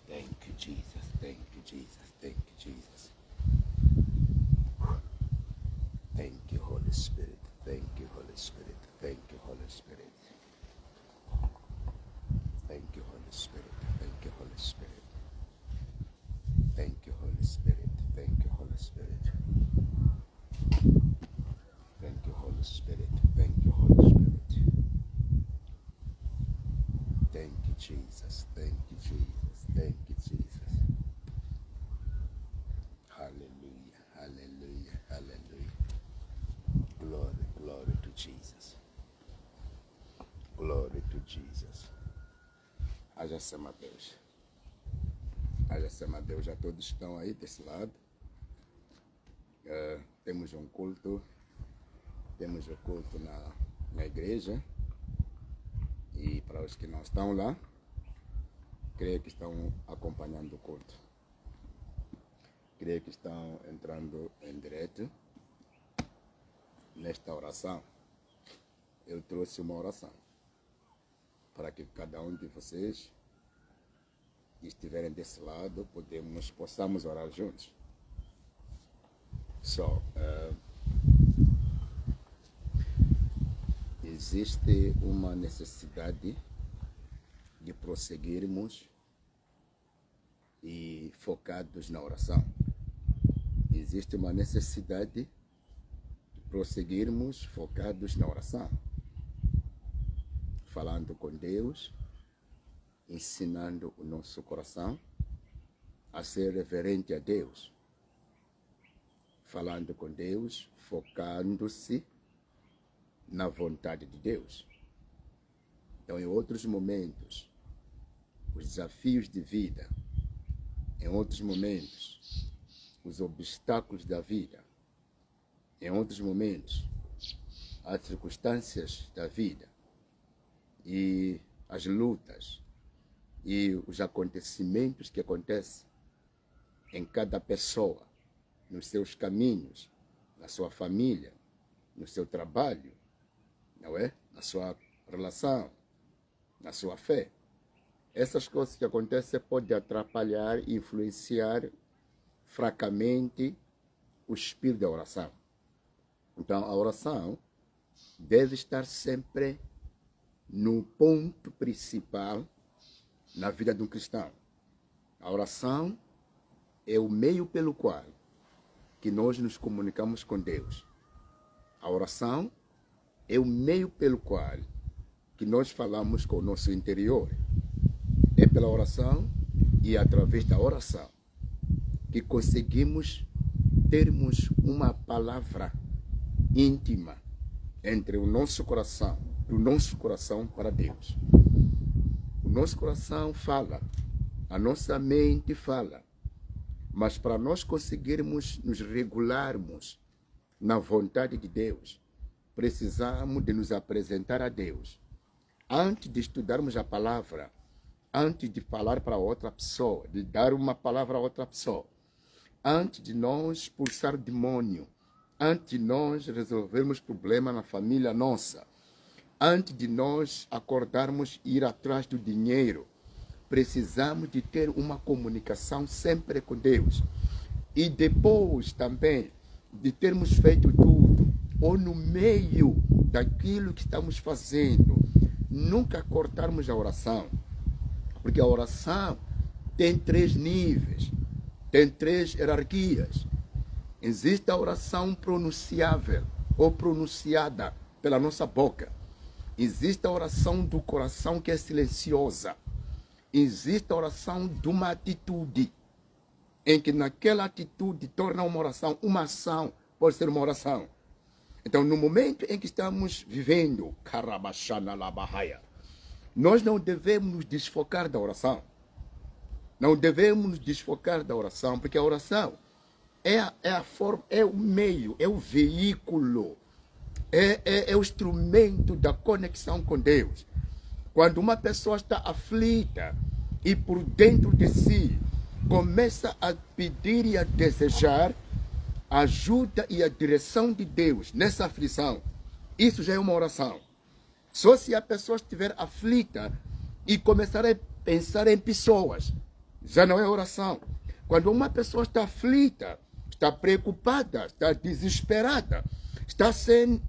Thank you, Jesus. Thank you, Jesus. Thank you, Jesus. Thank you, Holy Spirit. Thank you, Holy Spirit. Thank you, Holy Spirit. Thank you, Holy Spirit. Thank you, Holy Spirit. Thank you, Holy Spirit. Thank you, Holy Spirit. Thank you, Holy Spirit. Thank you, Holy Spirit. Thank you, Jesus. Thank you, Jesus. Thank you, Jesus. Hallelujah. Hallelujah. Hallelujah. Glory, glory to Jesus. Glory to Jesus. Haja sama Deus. Haja sama Deus. Já todos estão aí desse lado. Temos um culto. Temos o culto na igreja. E para os que não estão lá, creio que estão acompanhando o culto. Creio que estão entrando em direto nesta oração. Eu trouxe uma oração para que cada um de vocês que estiverem desse lado possamos orar juntos. Existe uma necessidade de prosseguirmos e focados na oração. Existe uma necessidade de prosseguirmos focados na oração. Falando com Deus, ensinando o nosso coração a ser reverente a Deus. Falando com Deus, focando-se na vontade de Deus. Então, em outros momentos, os desafios de vida, em outros momentos, os obstáculos da vida, em outros momentos, as circunstâncias da vida e as lutas e os acontecimentos que acontecem em cada pessoa, nos seus caminhos, na sua família, no seu trabalho, não é? Na sua relação, na sua fé. Essas coisas que acontecem podem atrapalhar e influenciar fracamente o espírito da oração. Então, a oração deve estar sempre no ponto principal na vida de um cristão. A oração é o meio pelo qual que nós nos comunicamos com Deus. A oração é o meio pelo qual que nós falamos com o nosso interior. É pela oração e através da oração que conseguimos termos uma palavra íntima entre o nosso coração, do nosso coração para Deus. O nosso coração fala, a nossa mente fala, mas para nós conseguirmos nos regularmos na vontade de Deus, precisamos de nos apresentar a Deus. Antes de estudarmos a palavra, antes de falar para outra pessoa, de dar uma palavra a outra pessoa, antes de nós expulsar o demônio, antes de nós resolvermos problemas na família nossa, antes de nós acordarmos e ir atrás do dinheiro, precisamos de ter uma comunicação sempre com Deus. E depois também de termos feito tudo, ou no meio daquilo que estamos fazendo, nunca cortarmos a oração. Porque a oração tem 3 níveis, tem 3 hierarquias. Existe a oração pronunciável ou pronunciada pela nossa boca. Existe a oração do coração que é silenciosa. Existe a oração de uma atitude, em que naquela atitude torna uma oração, uma ação pode ser uma oração. Então, no momento em que estamos vivendo, nós não devemos nos desfocar da oração. Não devemos nos desfocar da oração, porque a oração é a forma, é o meio, é o veículo, é o instrumento da conexão com Deus. Quando uma pessoa está aflita e por dentro de si começa a pedir e a desejar a ajuda e a direção de Deus nessa aflição, isso já é uma oração. Só se a pessoa estiver aflita e começar a pensar em pessoas, já não é oração. Quando uma pessoa está aflita, está preocupada, está desesperada, está sem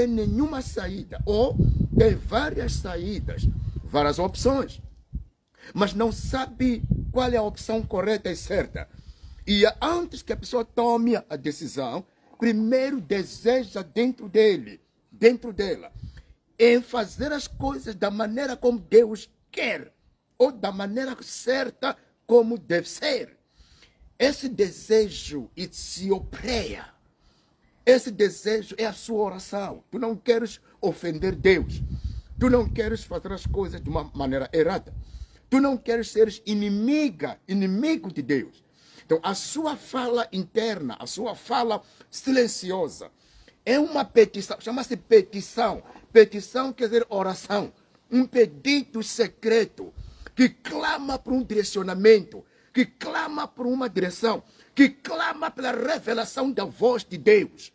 nenhuma saída, ou tem várias saídas, várias opções, mas não sabe qual é a opção correta e certa. E antes que a pessoa tome a decisão, primeiro deseja dentro dela, em fazer as coisas da maneira como Deus quer, ou da maneira certa como deve ser. Esse desejo, it's your prayer. Esse desejo é a sua oração. Tu não queres ofender Deus. Tu não queres fazer as coisas de uma maneira errada. Tu não queres ser inimigo de Deus. Então, a sua fala interna, a sua fala silenciosa, é uma petição, chama-se petição. Petição quer dizer oração. Um pedido secreto que clama por um direcionamento, que clama por uma direção, que clama pela revelação da voz de Deus.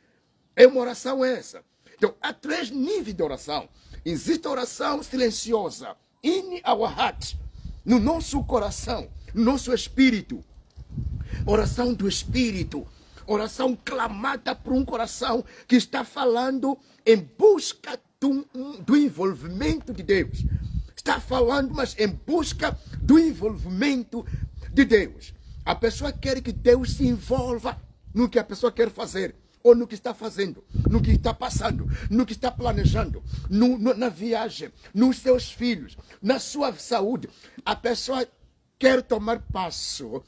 É uma oração essa. Então, há 3 níveis de oração. Existe a oração silenciosa, in our heart, no nosso coração, no nosso espírito. Oração do espírito, oração clamada por um coração que está falando em busca do envolvimento de Deus. Está falando, mas em busca do envolvimento de Deus. A pessoa quer que Deus se envolva no que a pessoa quer fazer, ou no que está fazendo, no que está passando, no que está planejando, na viagem, nos seus filhos, na sua saúde. A pessoa quer tomar passo,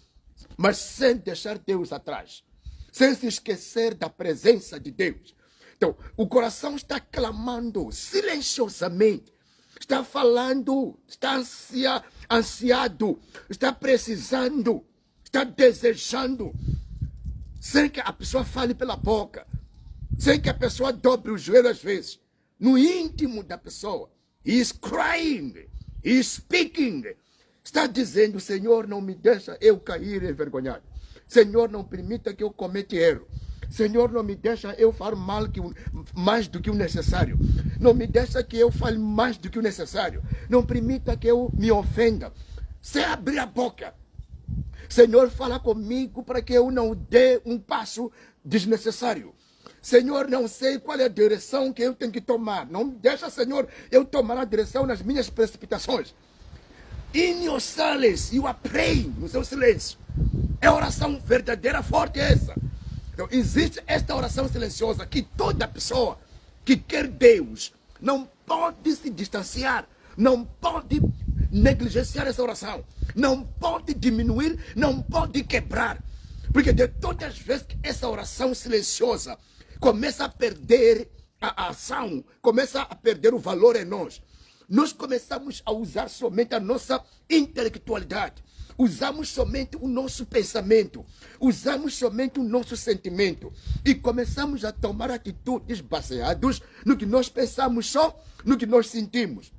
mas sem deixar Deus atrás, sem se esquecer da presença de Deus. Então, o coração está clamando silenciosamente, está falando, está ansiado, está precisando, está desejando, sem que a pessoa fale pela boca, sem que a pessoa dobre o joelho às vezes. No íntimo da pessoa, he is crying, he is speaking, está dizendo: Senhor, não me deixa eu cair envergonhado. Senhor, não permita que eu cometa erro. Senhor, não me deixa eu falar mais do que o necessário. Não me deixa que eu fale mais do que o necessário. Não permita que eu me ofenda. Sem abrir a boca. Senhor, fala comigo para que eu não dê um passo desnecessário. Senhor, não sei qual é a direção que eu tenho que tomar. Não me deixa, Senhor, eu tomar a direção nas minhas precipitações. In your silence, you are praying, no seu silêncio. É oração verdadeira, forte essa. Então, existe esta oração silenciosa que toda pessoa que quer Deus não pode se distanciar, não pode negligenciar essa oração, não pode diminuir, não pode quebrar. Porque de todas as vezes que essa oração silenciosa começa a perder a ação, começa a perder o valor em nós, nós começamos a usar somente a nossa intelectualidade. Usamos somente o nosso pensamento, usamos somente o nosso sentimento e começamos a tomar atitudes baseadas no que nós pensamos, só no que nós sentimos.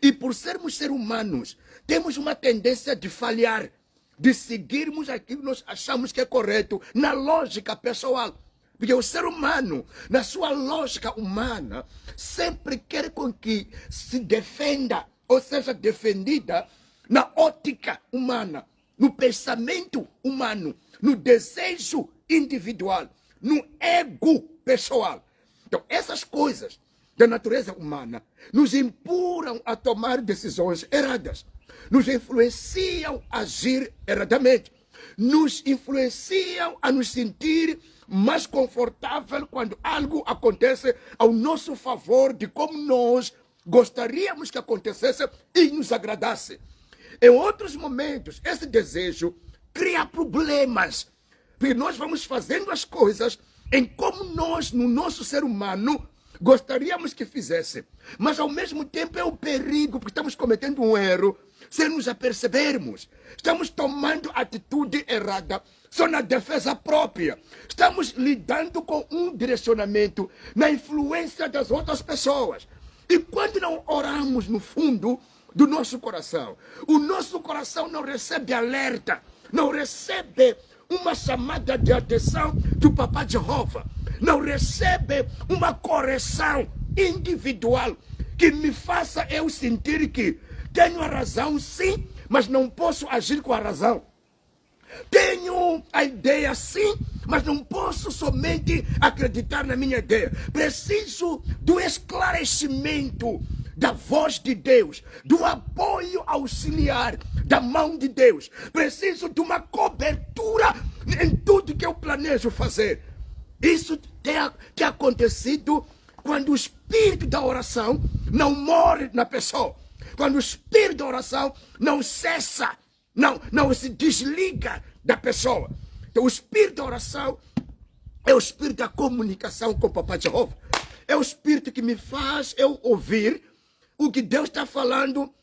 E por sermos seres humanos, temos uma tendência de falhar, de seguirmos aquilo que nós achamos que é correto, na lógica pessoal. Porque o ser humano, na sua lógica humana, sempre quer com que se defenda, ou seja defendida, na ótica humana, no pensamento humano, no desejo individual, no ego pessoal. Então, essas coisas da natureza humana nos empurram a tomar decisões erradas, nos influenciam a agir erradamente, nos influenciam a nos sentir mais confortável quando algo acontece ao nosso favor, de como nós gostaríamos que acontecesse e nos agradasse. Em outros momentos, esse desejo cria problemas, porque nós vamos fazendo as coisas em como nós, no nosso ser humano, gostaríamos que fizesse. Mas ao mesmo tempo é um perigo, porque estamos cometendo um erro sem nos apercebermos. Estamos tomando atitude errada só na defesa própria. Estamos lidando com um direcionamento na influência das outras pessoas. E quando não oramos no fundo do nosso coração, o nosso coração não recebe alerta, não recebe uma chamada de atenção do Papai Jeová, não recebe uma correção individual que me faça eu sentir que tenho a razão, sim, mas não posso agir com a razão. Tenho a ideia, sim, mas não posso somente acreditar na minha ideia. Preciso do esclarecimento da voz de Deus, do apoio auxiliar da mão de Deus. Preciso de uma cobertura em tudo que eu planejo fazer. Isso tem acontecido quando o espírito da oração não morre na pessoa. Quando o espírito da oração não cessa, não se desliga da pessoa. Então o espírito da oração é o espírito da comunicação com o Papai Jeová. É o espírito que me faz eu ouvir o que Deus está falando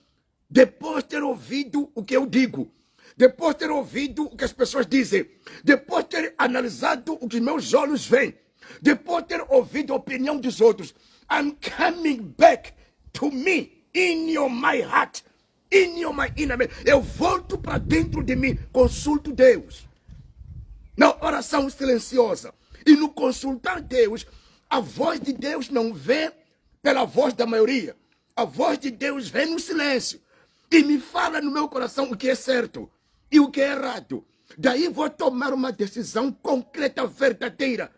depois de ter ouvido o que eu digo. Depois de ter ouvido o que as pessoas dizem. Depois de ter analisado o que meus olhos veem. Depois de ter ouvido a opinião dos outros. I'm coming back to me. In my heart, my inner man. Eu volto para dentro de mim, consulto Deus. Na oração silenciosa. E no consultar Deus, a voz de Deus não vem pela voz da maioria. A voz de Deus vem no silêncio. E me fala no meu coração o que é certo e o que é errado. Daí vou tomar uma decisão concreta, verdadeira.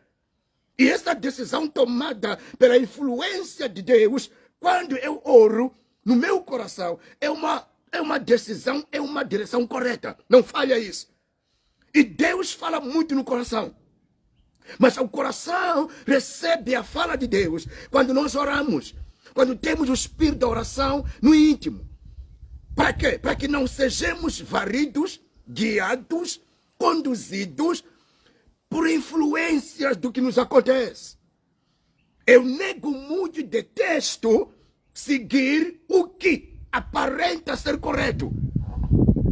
E essa decisão tomada pela influência de Deus, quando eu oro, no meu coração, é uma decisão, é uma direção correta. Não falha isso. E Deus fala muito no coração. Mas o coração recebe a fala de Deus quando nós oramos. Quando temos o espírito da oração no íntimo. Para quê? Para que não sejamos varridos, guiados, conduzidos por influências do que nos acontece. Eu nego muito e detesto seguir o que aparenta ser correto.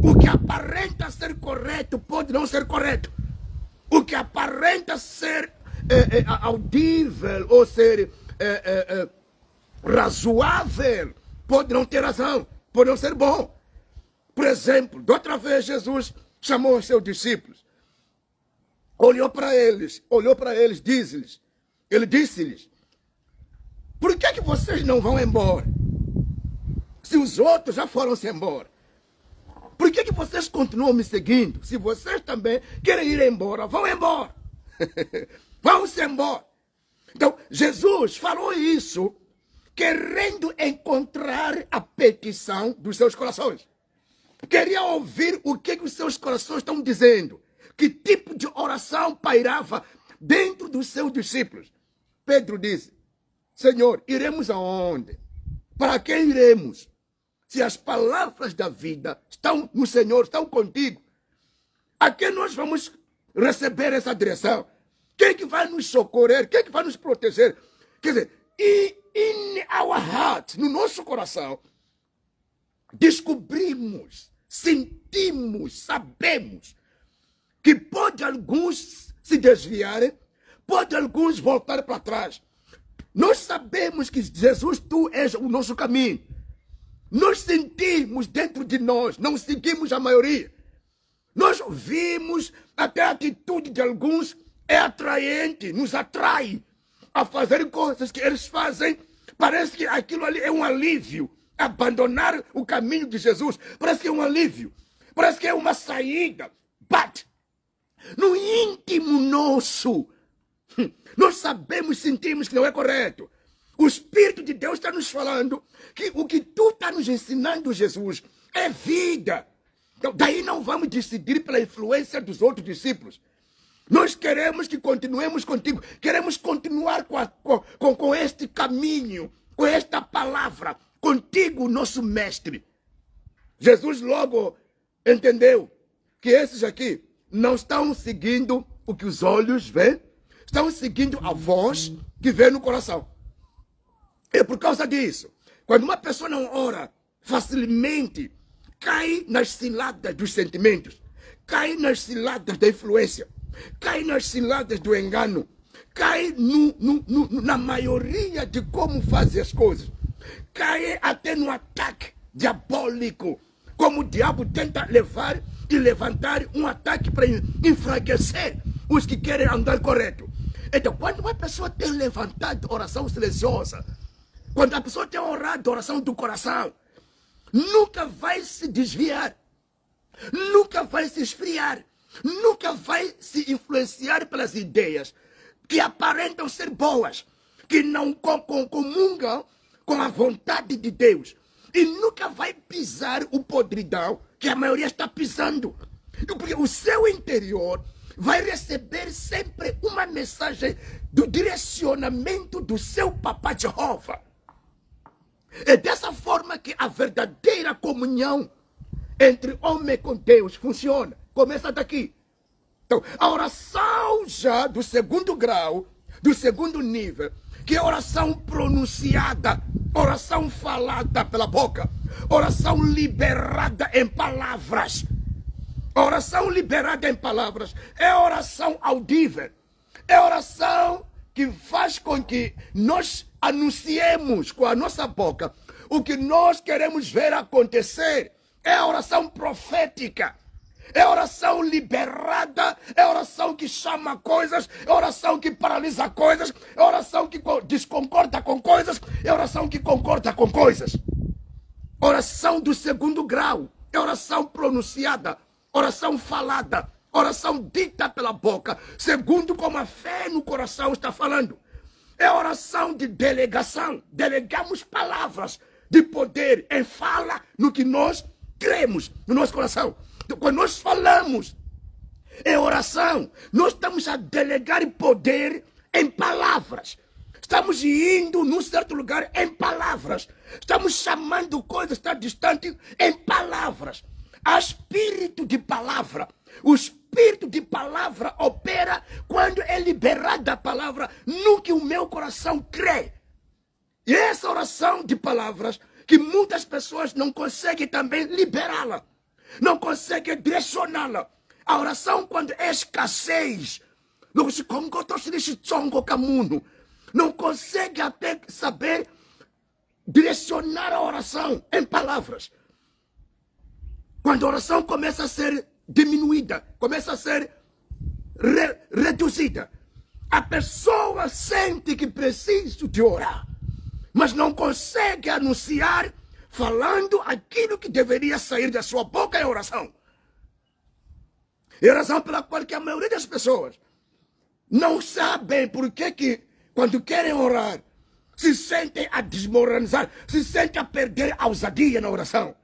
O que aparenta ser correto pode não ser correto. O que aparenta ser audível ou ser razoável pode não ter razão, pode não ser bom. Por exemplo, de outra vez Jesus chamou os seus discípulos, olhou para eles, disse-lhes, ele disse-lhes: por que vocês não vão embora? Se os outros já foram-se embora. Por que vocês continuam me seguindo? Se vocês também querem ir embora, vão embora. Vão-se embora. Então, Jesus falou isso querendo encontrar a petição dos seus corações. Queria ouvir o que os seus corações estão dizendo. Que tipo de oração pairava dentro dos seus discípulos. Pedro disse: Senhor, iremos aonde? Para quem iremos? Se as palavras da vida estão no Senhor, estão contigo, a quem nós vamos receber essa direção? Quem que vai nos socorrer? Quem que vai nos proteger? Quer dizer, in our heart, no nosso coração, descobrimos, sentimos, sabemos que pode alguns se desviarem, pode alguns voltar para trás. Nós sabemos que Jesus, tu és o nosso caminho. Nós sentimos dentro de nós, não seguimos a maioria. Nós vimos até a atitude de alguns é atraente, nos atrai a fazer coisas que eles fazem. Parece que aquilo ali é um alívio. Abandonar o caminho de Jesus parece que é um alívio. Parece que é uma saída. But, no íntimo nosso, nós sabemos, sentimos que não é correto. O Espírito de Deus está nos falando que o que tu está nos ensinando, Jesus, é vida. Então, daí não vamos decidir pela influência dos outros discípulos. Nós queremos que continuemos contigo. Queremos continuar com este caminho, com esta palavra. Contigo, nosso mestre. Jesus logo entendeu que esses aqui não estão seguindo o que os olhos veem. Estão seguindo a voz que vem no coração. E por causa disso, quando uma pessoa não ora, facilmente cai nas ciladas dos sentimentos, cai nas ciladas da influência, cai nas ciladas do engano, cai na maioria de como fazer as coisas, cai até no ataque diabólico, como o diabo tenta levar e levantar um ataque para enfraquecer os que querem andar correto. Então, quando uma pessoa tem levantado oração silenciosa, Quando a pessoa tem orado a oração do coração, nunca vai se desviar, nunca vai se esfriar, nunca vai se influenciar pelas ideias que aparentam ser boas, que não comungam com a vontade de Deus. E nunca vai pisar o podridão que a maioria está pisando. Porque o seu interior vai receber sempre uma mensagem do direcionamento do seu Papai Jeová. É dessa forma que a verdadeira comunhão entre homem com Deus funciona. Começa daqui. Então, a oração já do segundo grau, do segundo nível, que é oração pronunciada, oração falada pela boca, oração liberada em palavras. Oração liberada em palavras é oração audível, é oração que faz com que nós anunciemos com a nossa boca o que nós queremos ver acontecer. É a oração profética, é oração liberada, é oração que chama coisas, é oração que paralisa coisas, é oração que desconcorda com coisas, é oração que concorda com coisas. Oração do segundo grau, é oração pronunciada, oração falada, oração dita pela boca, segundo como a fé no coração está falando. É oração de delegação, delegamos palavras de poder em fala no que nós cremos no nosso coração. Então, quando nós falamos em oração, nós estamos a delegar poder em palavras. Estamos indo num certo lugar em palavras. Estamos chamando coisas que estão distantes em palavras. Há espírito de palavra. O espírito de palavra opera quando é liberada a palavra no que o meu coração crê. E essa oração de palavras que muitas pessoas não conseguem também liberá-la, não conseguem direcioná-la. A oração quando é escassez, não consegue até saber direcionar a oração em palavras. Quando a oração começa a ser diminuída, começa a ser reduzida, a pessoa sente que precisa de orar, mas não consegue anunciar falando aquilo que deveria sair da sua boca em oração. É a razão pela qual que a maioria das pessoas não sabem por que quando querem orar, se sentem a desmoralizar, se sentem a perder a ousadia na oração.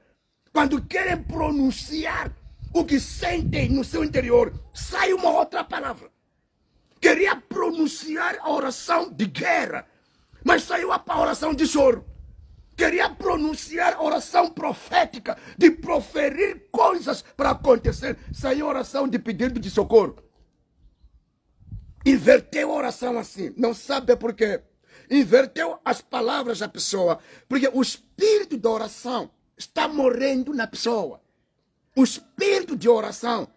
Quando querem pronunciar o que sentem no seu interior, sai uma outra palavra. Queria pronunciar a oração de guerra, mas saiu a oração de choro. Queria pronunciar a oração profética, de proferir coisas para acontecer, saiu a oração de pedido de socorro. Inverteu a oração assim, não sabe por quê. Inverteu as palavras da pessoa, porque o espírito da oração está morrendo na pessoa. O espírito de oração,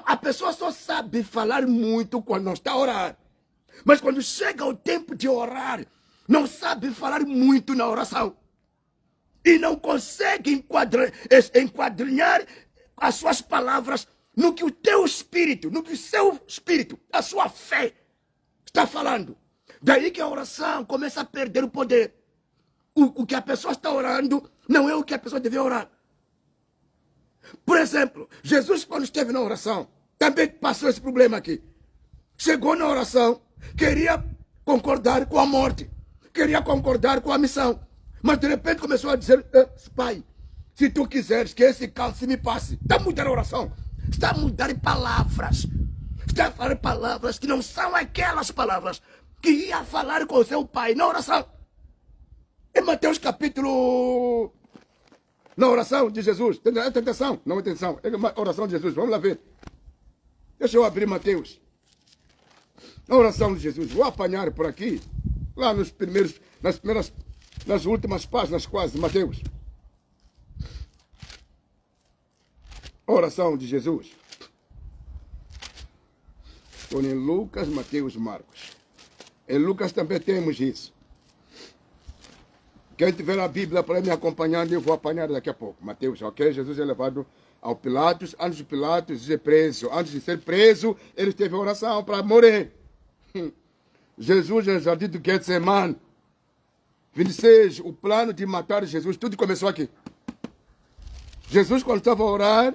a pessoa só sabe falar muito quando não está a orar. Mas quando chega o tempo de orar, não sabe falar muito na oração. E não consegue enquadrinhar as suas palavras no que o teu espírito, no que o seu espírito, a sua fé está falando. Daí que a oração começa a perder o poder. O que a pessoa está orando não é o que a pessoa deve orar. Por exemplo, Jesus, quando esteve na oração, também passou esse problema aqui. Chegou na oração, queria concordar com a morte, queria concordar com a missão, mas de repente começou a dizer: Pai, se tu quiseres que esse cálice me passe. Está a mudar a oração, está a mudar palavras, está a falar palavras que não são aquelas palavras que ia falar com o seu pai na oração. Em Mateus capítulo... Na oração de Jesus, é tentação, não é tentação, é uma oração de Jesus, vamos lá ver. Deixa eu abrir Mateus. Na oração de Jesus, vou apanhar por aqui, lá nas últimas páginas quase de Mateus. Oração de Jesus. Estou em Lucas, Mateus, Marcos. Em Lucas também temos isso. Quem tiver a Bíblia para me acompanhando, eu vou apanhar daqui a pouco. Mateus, ok? Jesus é levado ao Pilatos. Antes de Pilatos ser preso. Antes de ser preso, ele teve oração para morrer. Jesus, no jardim do Getsemane, 26, o plano de matar Jesus, tudo começou aqui. Jesus, quando estava a orar,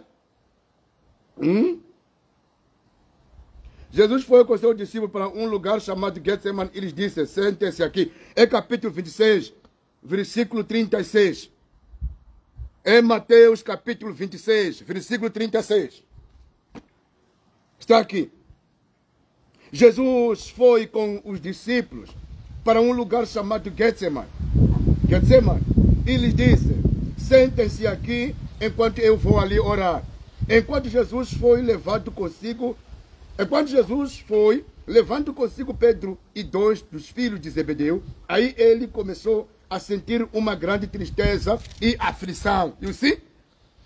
Jesus foi com seu discípulo para um lugar chamado Getsemane e lhes disse, sentem-se aqui. É capítulo 26, versículo 36. É Mateus capítulo 26, versículo 36. Está aqui. Jesus foi com os discípulos para um lugar chamado Getsemane. E lhes disse, sentem-se aqui enquanto eu vou ali orar. Enquanto Jesus foi levando consigo Pedro e 2 dos filhos de Zebedeu, aí ele começou a sentir uma grande tristeza e aflição. E sim,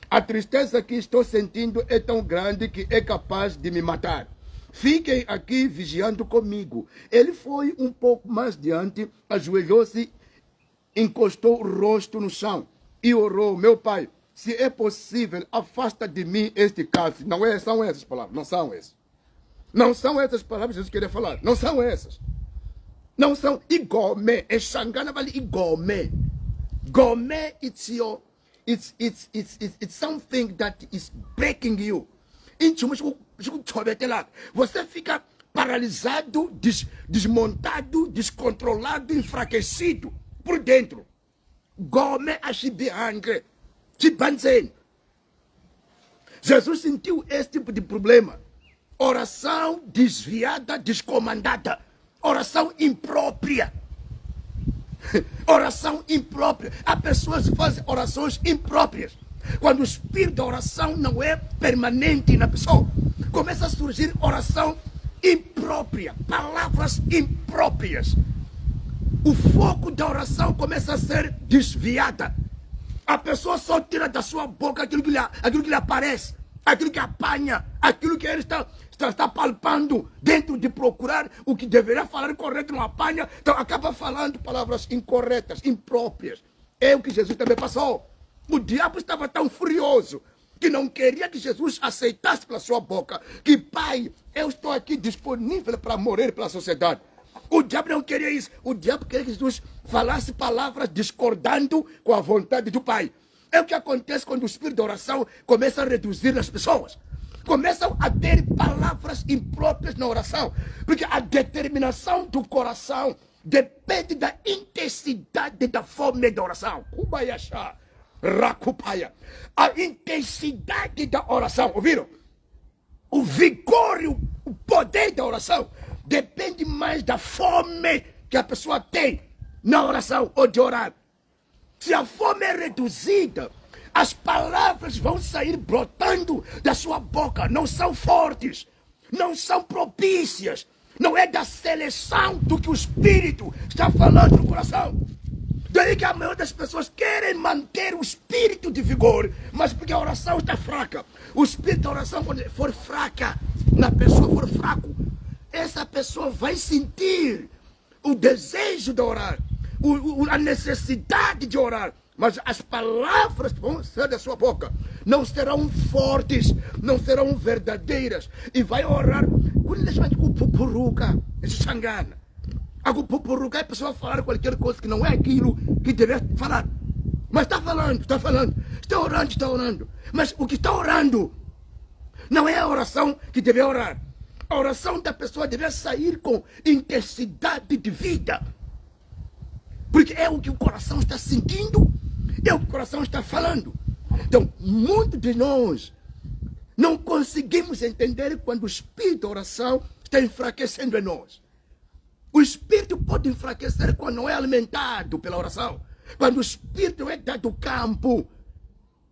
a tristeza que estou sentindo é tão grande que é capaz de me matar. Fiquem aqui vigiando comigo. Ele foi um pouco mais diante, ajoelhou-se, encostou o rosto no chão e orou, meu pai, se é possível, afasta de mim este cálice. Não são essas palavras, não são essas. Não são essas palavras que Jesus queria falar. Não são essas. Não são igome. É Xangana vale igome. Gome, it's something that is breaking you. Você fica paralisado, desmontado, descontrolado, enfraquecido por dentro. Gome ashibihangre. Jesus sentiu esse tipo de problema. Oração desviada, descomandada. Oração imprópria. Oração imprópria. As pessoas fazem orações impróprias. Quando o espírito da oração não é permanente na pessoa, começa a surgir oração imprópria, palavras impróprias. O foco da oração começa a ser desviada. A pessoa só tira da sua boca aquilo que lhe aparece, aquilo que apanha, aquilo que ele está palpando, dentro de procurar o que deveria falar correto, não apanha, então acaba falando palavras incorretas, impróprias. É o que Jesus também passou. O diabo estava tão furioso que não queria que Jesus aceitasse pela sua boca que, pai, eu estou aqui disponível para morrer pela sociedade. O diabo não queria isso. O diabo queria que Jesus falasse palavras discordando com a vontade do pai. É o que acontece quando o espírito da oração começa a reduzir as pessoas. Começam a ter palavras impróprias na oração. Porque a determinação do coração depende da intensidade da fome da oração. Kubayasha, Rakupaya. A intensidade da oração, ouviram? O vigor e o poder da oração depende mais da fome que a pessoa tem na oração ou de orar. Se a fome é reduzida, as palavras vão sair brotando da sua boca. Não são fortes, não são propícias. Não é da seleção do que o Espírito está falando no coração. Daí que a maioria das pessoas querem manter o espírito de vigor, mas porque a oração está fraca. O espírito da oração, quando for fraca, na pessoa for fraco, essa pessoa vai sentir o desejo de orar, a necessidade de orar, mas as palavras que vão sair da sua boca não serão fortes, não serão verdadeiras, e vai orar quando ele chama de pupuruca, isso Xangana. A pupuruca é a pessoa falar qualquer coisa que não é aquilo que deve falar, mas está falando, está orando, mas o que está orando não é a oração que deve orar. A oração da pessoa deve sair com intensidade de vida. Porque é o que o coração está sentindo, é o que o coração está falando. Então, muitos de nós não conseguimos entender quando o espírito da oração está enfraquecendo em nós. O espírito pode enfraquecer quando não é alimentado pela oração. Quando o espírito é dado campo.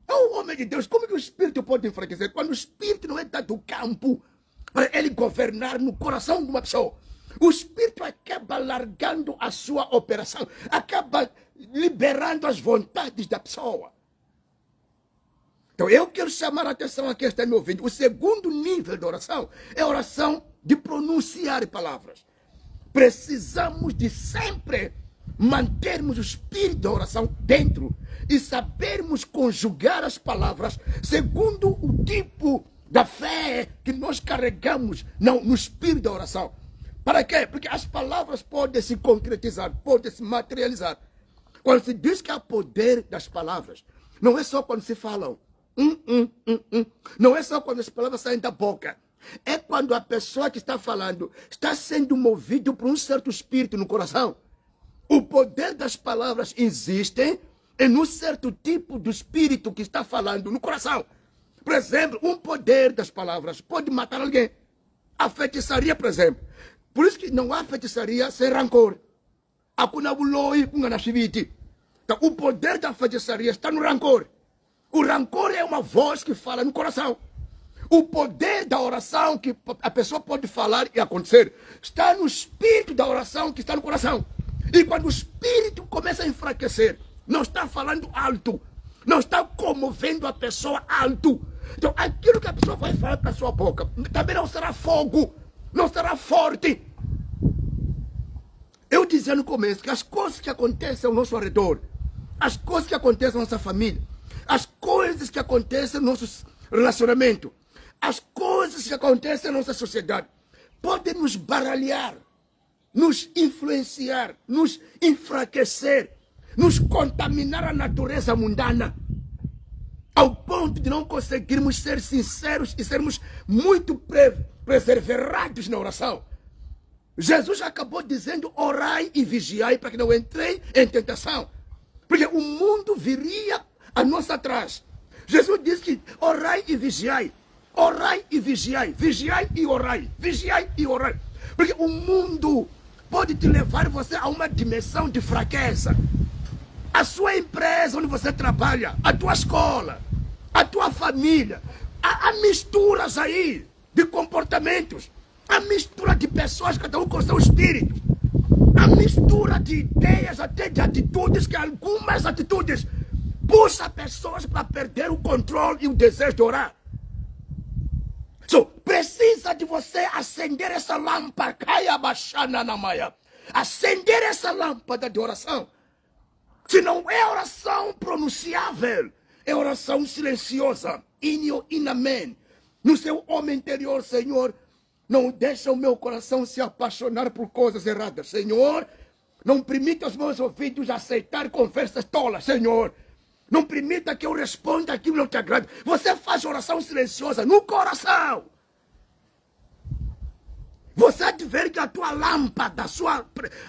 Oh, homem de Deus, como que o espírito pode enfraquecer? Quando o espírito não é dado campo para ele governar no coração de uma pessoa. O espírito acaba largando a sua operação, acaba liberando as vontades da pessoa. Então eu quero chamar a atenção aqui, está me ouvindo. O segundo nível de oração é a oração de pronunciar palavras. Precisamos de sempre mantermos o espírito da oração dentro e sabermos conjugar as palavras segundo o tipo da fé que nós carregamos no espírito da oração. Para quê? Porque as palavras podem se concretizar, podem se materializar. Quando se diz que há poder das palavras, não é só quando se falam. Não é só quando as palavras saem da boca. É quando a pessoa que está falando está sendo movido por um certo espírito no coração. O poder das palavras existe em um certo tipo de espírito que está falando no coração. Por exemplo, um poder das palavras pode matar alguém. A feitiçaria, por exemplo. Por isso que não há feitiçaria sem rancor. Então, o poder da feitiçaria está no rancor. O rancor é uma voz que fala no coração. O poder da oração que a pessoa pode falar e acontecer está no espírito da oração que está no coração. E quando o espírito começa a enfraquecer, não está falando alto, não está comovendo a pessoa alto. Então, aquilo que a pessoa vai falar para a sua boca também não será fogo, não será forte. Eu dizia no começo que as coisas que acontecem ao nosso redor, as coisas que acontecem na nossa família, as coisas que acontecem no nosso relacionamento, as coisas que acontecem na nossa sociedade, podem nos baralhar, nos influenciar, nos enfraquecer, nos contaminar a natureza mundana, ao ponto de não conseguirmos ser sinceros e sermos muito perseverados na oração. Jesus acabou dizendo: orai e vigiai para que não entrei em tentação. Porque o mundo viria a nós atrás. Jesus disse que orai e vigiai. Orai e vigiai. Vigiai e orai. Vigiai e orai. Porque o mundo pode te levar você a uma dimensão de fraqueza. A sua empresa onde você trabalha, a tua escola, a tua família. Há misturas aí de comportamentos. A mistura de pessoas, cada um com seu espírito. A mistura de ideias, até de atitudes, que algumas atitudes puxam pessoas para perder o controle e o desejo de orar. Precisa de você acender essa lâmpada, acender essa lâmpada de oração. Se não é oração pronunciável, é oração silenciosa. Inamen. No seu homem interior, Senhor, não deixa o meu coração se apaixonar por coisas erradas. Senhor, não permita os meus ouvidos aceitar conversas tolas. Senhor, não permita que eu responda aquilo que não te agrada. Você faz oração silenciosa no coração. Você adverte que a tua lâmpada,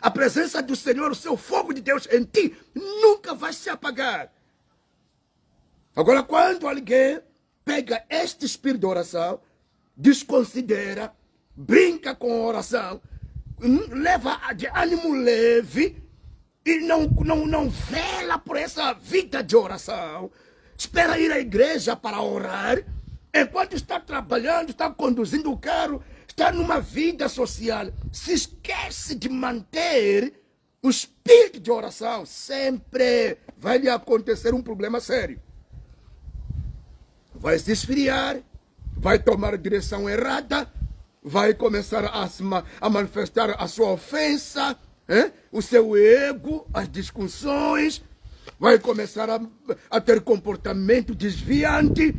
a presença do Senhor, o seu fogo de Deus em ti, nunca vai se apagar. Agora, quando alguém pega este espírito de oração, desconsidera, brinca com a oração, leva de ânimo leve e não vela por essa vida de oração, espera ir à igreja para orar, enquanto está trabalhando, está conduzindo o carro, está numa vida social, se esquece de manter o espírito de oração, sempre vai lhe acontecer um problema sério. Vai se esfriar, vai tomar a direção errada, vai começar a manifestar a sua ofensa, o seu ego, as discussões, vai começar a ter comportamento desviante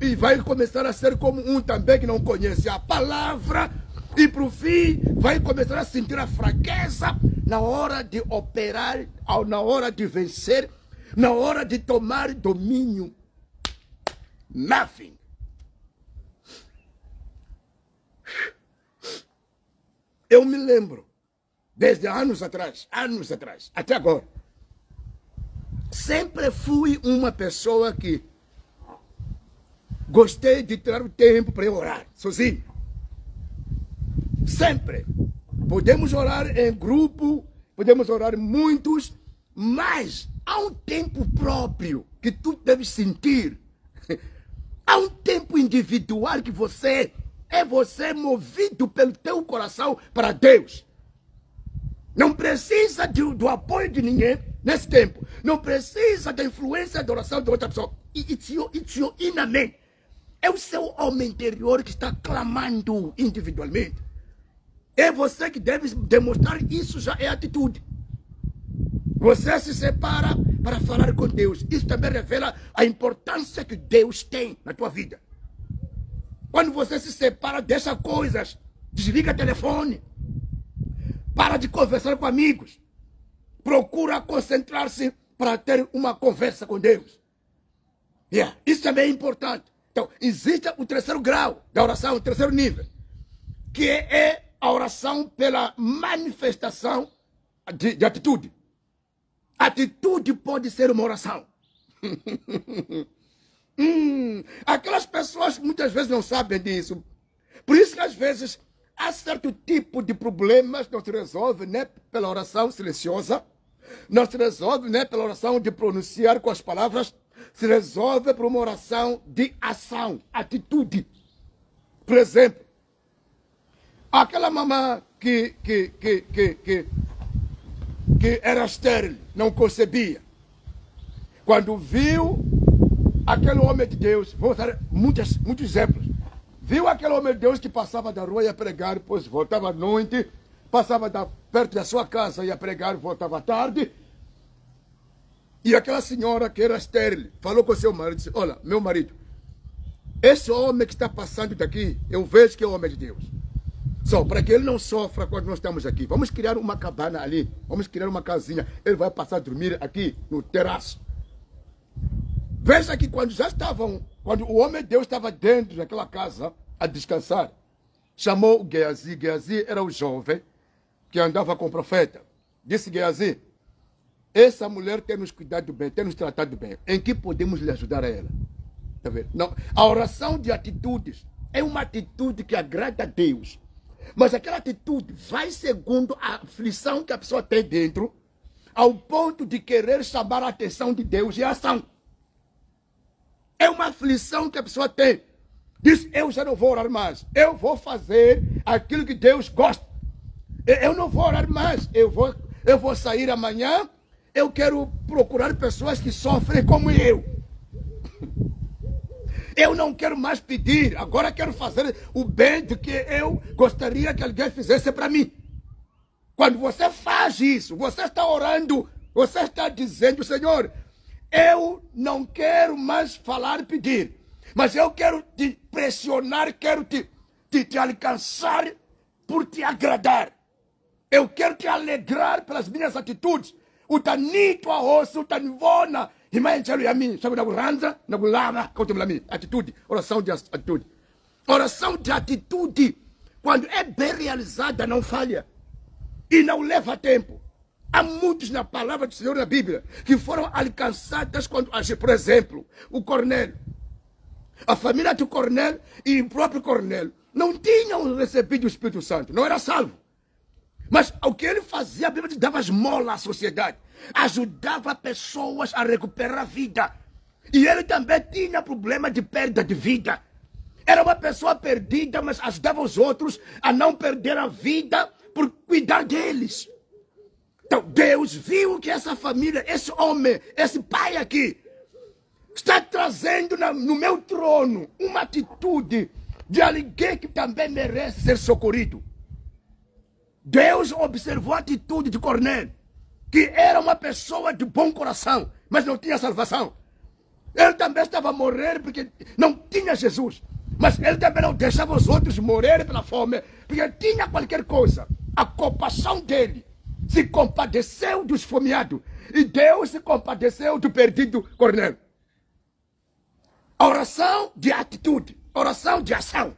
e vai começar a ser como um também que não conhece a palavra e, por fim, vai começar a sentir a fraqueza na hora de operar, na hora de vencer, na hora de tomar domínio. Nothing. Eu me lembro, desde anos atrás, até agora, sempre fui uma pessoa que gostei de tirar o tempo para orar, sozinho. Sempre. Podemos orar em grupo, podemos orar muitos, mas há um tempo próprio que tu deves sentir. Há um tempo individual que você movido pelo teu coração para Deus. Não precisa do apoio de ninguém nesse tempo. Não precisa da influência da oração de outra pessoa. It's your inner man. É o seu homem interior que está clamando individualmente. É você que deve demonstrar isso, já é atitude. Você se separa para falar com Deus. Isso também revela a importância que Deus tem na tua vida. Quando você se separa, deixa coisas, desliga o telefone, para de conversar com amigos, procura concentrar-se para ter uma conversa com Deus. Isso também é importante. Então, existe o terceiro grau da oração, o terceiro nível, que é a oração pela manifestação de atitude. Atitude pode ser uma oração. Aquelas pessoas muitas vezes não sabem disso. Por isso que às vezes há certo tipo de problemas não se resolve pela oração silenciosa, não se resolve pela oração de pronunciar com as palavras, se resolve por uma oração de ação, atitude. Por exemplo, aquela mamã que era estéril, não concebia. Quando viu aquele homem de Deus, vou dar muitos exemplos. Viu aquele homem de Deus que passava da rua e ia pregar, depois voltava à noite, passava perto da sua casa, ia pregar, voltava à tarde. E aquela senhora que era estéril falou com seu marido, disse, olha, meu marido, esse homem que está passando daqui, eu vejo que é homem de Deus. Só para que ele não sofra quando nós estamos aqui. Vamos criar uma cabana ali, vamos criar uma casinha. Ele vai passar a dormir aqui no terraço. Veja que quando o homem de Deus estava dentro daquela casa a descansar, chamou o Geazi. Geazi era o jovem que andava com o profeta. Disse Geazi, essa mulher tem nos cuidado bem, tem nos tratado bem. Em que podemos lhe ajudar a ela? Tá vendo? Não, a oração de atitudes é uma atitude que agrada a Deus. Mas aquela atitude vai segundo a aflição que a pessoa tem dentro, ao ponto de querer chamar a atenção de Deus e a ação. É uma aflição que a pessoa tem. Diz, eu já não vou orar mais. Eu vou fazer aquilo que Deus gosta. Eu não vou orar mais. Eu vou sair amanhã. Eu quero procurar pessoas que sofrem como eu. Eu não quero mais pedir. Agora quero fazer o bem do que eu gostaria que alguém fizesse para mim. Quando você faz isso, você está orando, você está dizendo, Senhor, eu não quero mais falar e pedir, mas eu quero te pressionar, quero te alcançar por te agradar. Eu quero te alegrar pelas minhas atitudes. Utanitwa osso, utanivona, himanchelo ya mim, sabe na buranza, na bulava, contemplami, atitude, oração de atitude. Oração de atitude, quando é bem realizada, não falha e não leva tempo. Há muitos na palavra do Senhor na Bíblia que foram alcançadas quando agem. Por exemplo, o Cornélio. A família do Cornélio e o próprio Cornélio não tinham recebido o Espírito Santo, não era salvo. Mas o que ele fazia, a Bíblia dava esmola à sociedade. Ajudava pessoas a recuperar a vida. E ele também tinha problema de perda de vida. Era uma pessoa perdida, mas ajudava os outros a não perder a vida por cuidar deles. Então Deus viu que essa família, esse homem, esse pai aqui, está trazendo no meu trono uma atitude de alguém que também merece ser socorrido. Deus observou a atitude de Cornélio, que era uma pessoa de bom coração, mas não tinha salvação. Ele também estava a morrer porque não tinha Jesus. Mas ele também não deixava os outros morrer pela fome, porque ele tinha qualquer coisa. A compaixão dele se compadeceu dos esfomeados. E Deus se compadeceu do perdido Cornélio. A oração de atitude, oração de ação.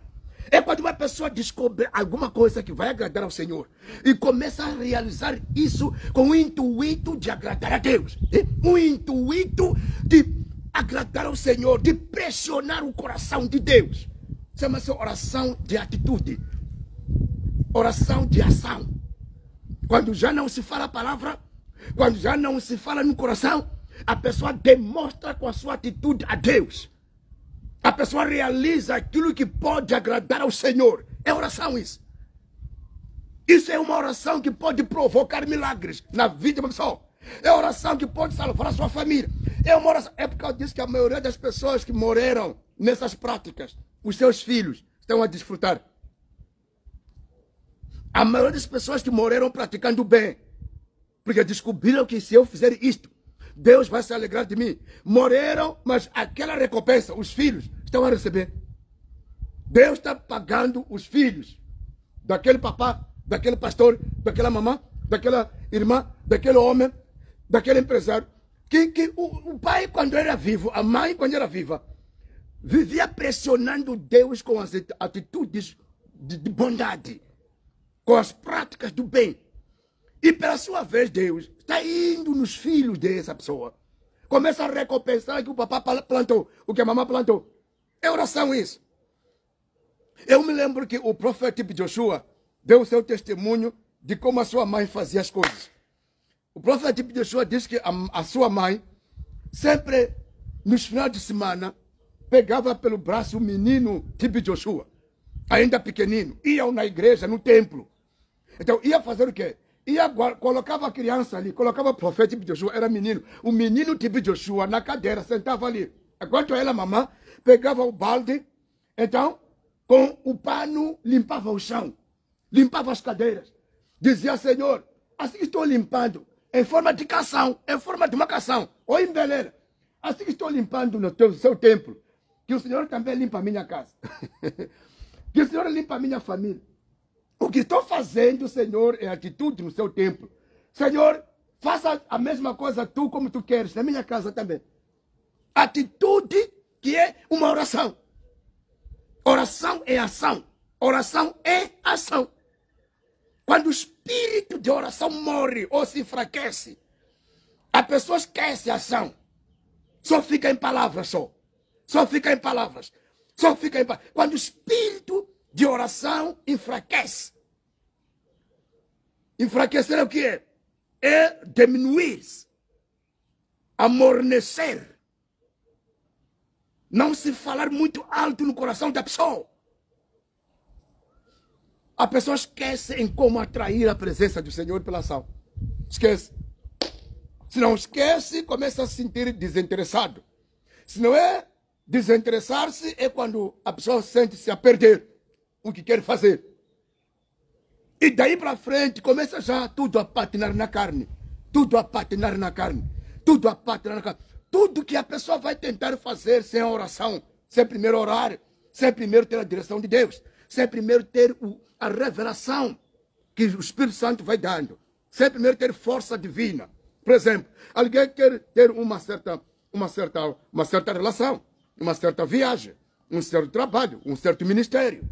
É quando uma pessoa descobre alguma coisa que vai agradar ao Senhor e começa a realizar isso com o intuito de agradar a Deus. O intuito de agradar ao Senhor, de pressionar o coração de Deus. Chama-se oração de atitude. Oração de ação. Quando já não se fala a palavra, quando já não se fala no coração, a pessoa demonstra com a sua atitude a Deus. A pessoa realiza aquilo que pode agradar ao Senhor. É oração isso. Isso é uma oração que pode provocar milagres na vida de uma pessoa. É oração que pode salvar a sua família. É uma oração. É por causa disso que a maioria das pessoas que morreram nessas práticas, os seus filhos estão a desfrutar. A maioria das pessoas que morreram praticando bem, porque descobriram que se eu fizer isto, Deus vai se alegrar de mim. Morreram, mas aquela recompensa, os filhos estão a receber. Deus está pagando os filhos daquele papá, daquele pastor, daquela mamã, daquela irmã, daquele homem daquele empresário, que o pai, quando era vivo, a mãe, quando era viva, vivia pressionando Deus com as atitudes de bondade, com as práticas do bem. E pela sua vez, Deus está indo nos filhos dessa pessoa. Começa a recompensar o que o papai plantou, o que a mamãe plantou. É oração isso. Eu me lembro que o profeta Joshua deu o seu testemunho de como a sua mãe fazia as coisas. O profeta Joshua disse que a sua mãe, sempre nos finais de semana, pegava pelo braço o menino tipo Joshua, ainda pequenino, iam na igreja, no templo. Então ia fazer o quê? Colocava a criança ali, colocava o profeta tipo Joshua, era menino. O menino tipo Joshua na cadeira, sentava ali. Enquanto ela, mamãe, pegava o balde, então, com o pano, limpava o chão, limpava as cadeiras. Dizia, Senhor, assim estou limpando, em forma de canção, em forma de uma canção, ou em beleza. Assim estou limpando no seu templo, que o Senhor também limpa a minha casa. Que o Senhor limpa a minha família. O que estou fazendo, Senhor, é atitude no seu templo. Senhor, faça a mesma coisa tu como tu queres, na minha casa também. Atitude que é uma oração. Oração é ação. Oração é ação. Quando o espírito de oração morre ou se enfraquece, a pessoa esquece a ação. Só fica em palavras só. Só fica em palavras. Só fica em palavras. Quando o espírito de oração enfraquece. Enfraquecer é o que é? É diminuir. Amornecer. Não se falar muito alto no coração da pessoa. A pessoa esquece em como atrair a presença do Senhor pela ação. Esquece. Se não esquece, começa a se sentir desinteressado. Se não é desinteressar-se, é quando a pessoa sente-se a perder o que quer fazer. E daí para frente, começa já tudo a patinar na carne. Tudo a patinar na carne. Tudo a patinar na carne. Tudo que a pessoa vai tentar fazer sem a oração, sem primeiro orar, sem primeiro ter a direção de Deus, sem primeiro ter a revelação que o Espírito Santo vai dando, sem primeiro ter força divina. Por exemplo, alguém quer ter uma certa relação, uma certa viagem, um certo trabalho, um certo ministério,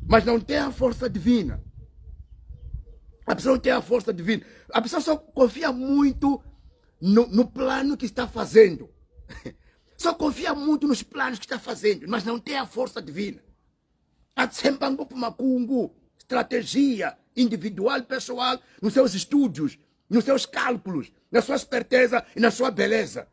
mas não tem a força divina. A pessoa não tem a força divina. A pessoa só confia muito no plano que está fazendo. Só confia muito nos planos que está fazendo, mas não tem a força divina. Há sempre um estratégia individual, pessoal, nos seus estudos, nos seus cálculos, na sua esperteza e na sua beleza.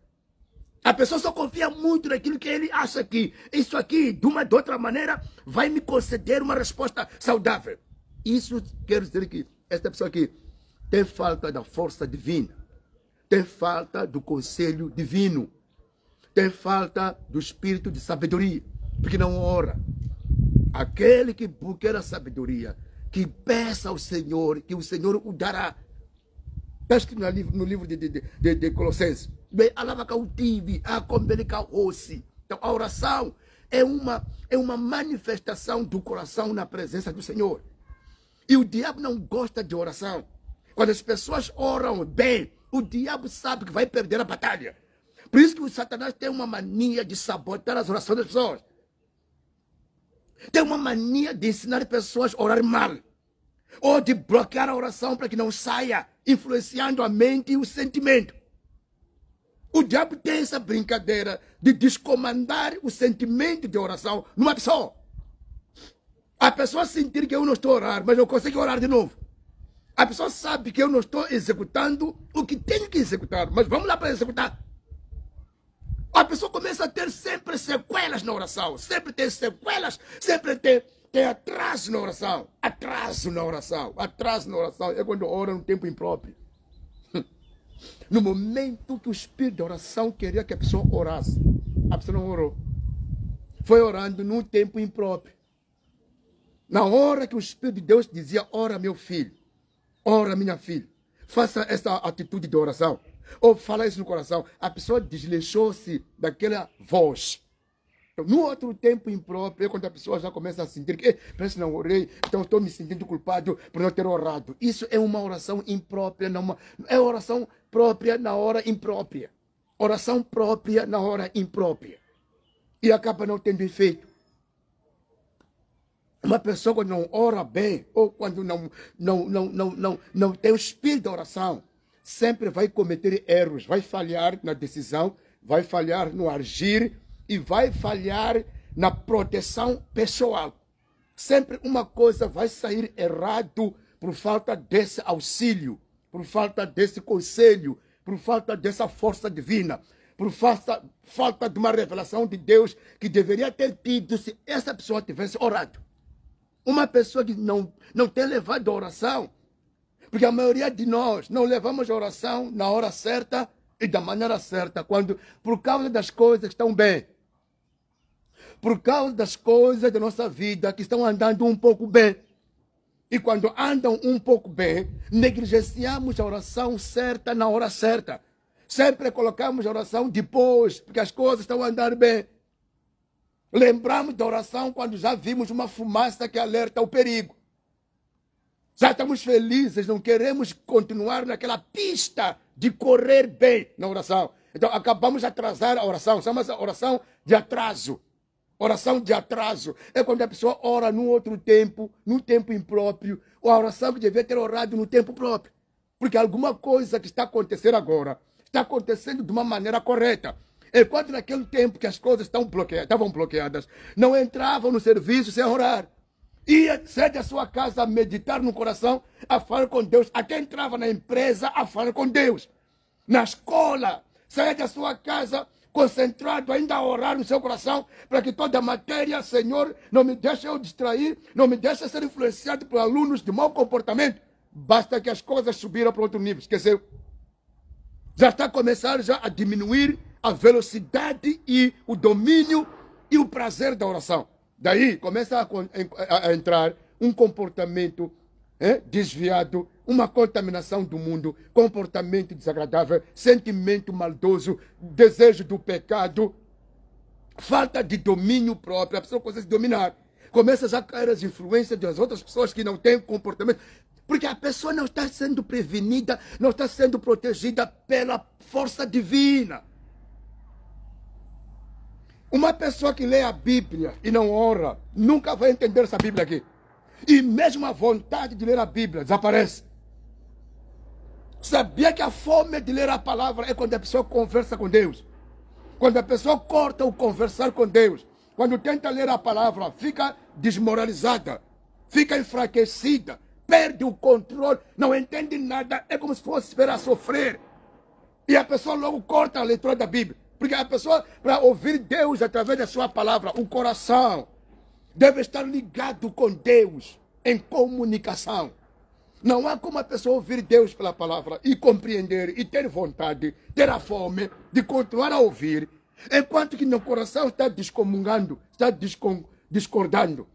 A pessoa só confia muito naquilo que ele acha que isso aqui, de uma ou de outra maneira, vai me conceder uma resposta saudável. Isso quer dizer que esta pessoa aqui tem falta da força divina. Tem falta do conselho divino. Tem falta do espírito de sabedoria. Porque não ora. Aquele que quer a sabedoria, que peça ao Senhor, que o Senhor o dará. Está escrito no livro de Colossenses. Então a oração é uma manifestação do coração na presença do Senhor. E o diabo não gosta de oração. Quando as pessoas oram bem, o diabo sabe que vai perder a batalha. Por isso que o Satanás tem uma mania de sabotar as orações das pessoas. Tem uma mania de ensinar as pessoas a orar mal. Ou de bloquear a oração para que não saia, influenciando a mente e o sentimento. O diabo tem essa brincadeira de descomandar o sentimento de oração numa pessoa. A pessoa sentir que eu não estou a orar, mas não consegue orar de novo. A pessoa sabe que eu não estou executando o que tenho que executar, mas vamos lá para executar. A pessoa começa a ter sempre sequelas na oração, sempre tem sequelas, sempre tem atraso na oração. Atraso na oração, atraso na oração. É quando ora no tempo impróprio. No momento que o espírito de oração queria que a pessoa orasse, a pessoa não orou. Foi orando num tempo impróprio. Na hora que o Espírito de Deus dizia, ora meu filho, ora minha filha, faça essa atitude de oração, ou fala isso no coração, a pessoa desleixou-se daquela voz. Então, no outro tempo impróprio, é quando a pessoa já começa a sentir que parece que não orei, então estou me sentindo culpado por não ter orado. Isso é uma oração imprópria, não é oração própria na hora imprópria. Oração própria na hora imprópria. E acaba não tendo efeito. Uma pessoa quando não ora bem, ou quando não tem o espírito da oração, sempre vai cometer erros, vai falhar na decisão, vai falhar no agir e vai falhar na proteção pessoal. Sempre uma coisa vai sair errado por falta desse auxílio, por falta desse conselho, por falta dessa força divina, por falta de uma revelação de Deus que deveria ter tido se essa pessoa tivesse orado. Uma pessoa que não tem levado a oração, porque a maioria de nós não levamos a oração na hora certa e da maneira certa, por causa das coisas que estão bem, por causa das coisas da nossa vida que estão andando um pouco bem. E quando andam um pouco bem, negligenciamos a oração certa na hora certa. Sempre colocamos a oração depois, porque as coisas estão andando bem. Lembramos da oração quando já vimos uma fumaça que alerta o perigo. Já estamos felizes, não queremos continuar naquela pista de correr bem na oração. Então acabamos de atrasar a oração, chama-se oração de atraso. Oração de atraso é quando a pessoa ora no outro tempo, no tempo impróprio, ou a oração que devia ter orado no tempo próprio. Porque alguma coisa que está acontecendo agora, está acontecendo de uma maneira correta. Enquanto naquele tempo que as coisas estavam bloqueadas, não entravam no serviço sem orar. Ia sair da sua casa a meditar no coração, a falar com Deus. Até entrava na empresa a falar com Deus. Na escola, saia da sua casa concentrado ainda a orar no seu coração, para que toda a matéria, Senhor, não me deixe eu distrair, não me deixe ser influenciado por alunos de mau comportamento. Basta que as coisas subiram para outro nível. Esqueceu? Já está começando a diminuir a velocidade e o domínio e o prazer da oração. Daí começa a entrar um comportamento desviado, uma contaminação do mundo, comportamento desagradável, sentimento maldoso, desejo do pecado, falta de domínio próprio, a pessoa começa a se dominar. Começa a cair as influências das outras pessoas que não têm comportamento, porque a pessoa não está sendo prevenida, não está sendo protegida pela força divina. Uma pessoa que lê a Bíblia e não ora, nunca vai entender essa Bíblia aqui. E mesmo a vontade de ler a Bíblia desaparece. Sabia que a fome de ler a palavra é quando a pessoa conversa com Deus? Quando a pessoa corta o conversar com Deus, quando tenta ler a palavra, fica desmoralizada, fica enfraquecida, perde o controle, não entende nada, é como se fosse esperar sofrer. E a pessoa logo corta a leitura da Bíblia. Porque a pessoa, para ouvir Deus através da sua palavra, o coração deve estar ligado com Deus, em comunicação. Não há como a pessoa ouvir Deus pela palavra e compreender, e ter vontade, ter a fome de continuar a ouvir, enquanto que no coração está descomungando, está discordando.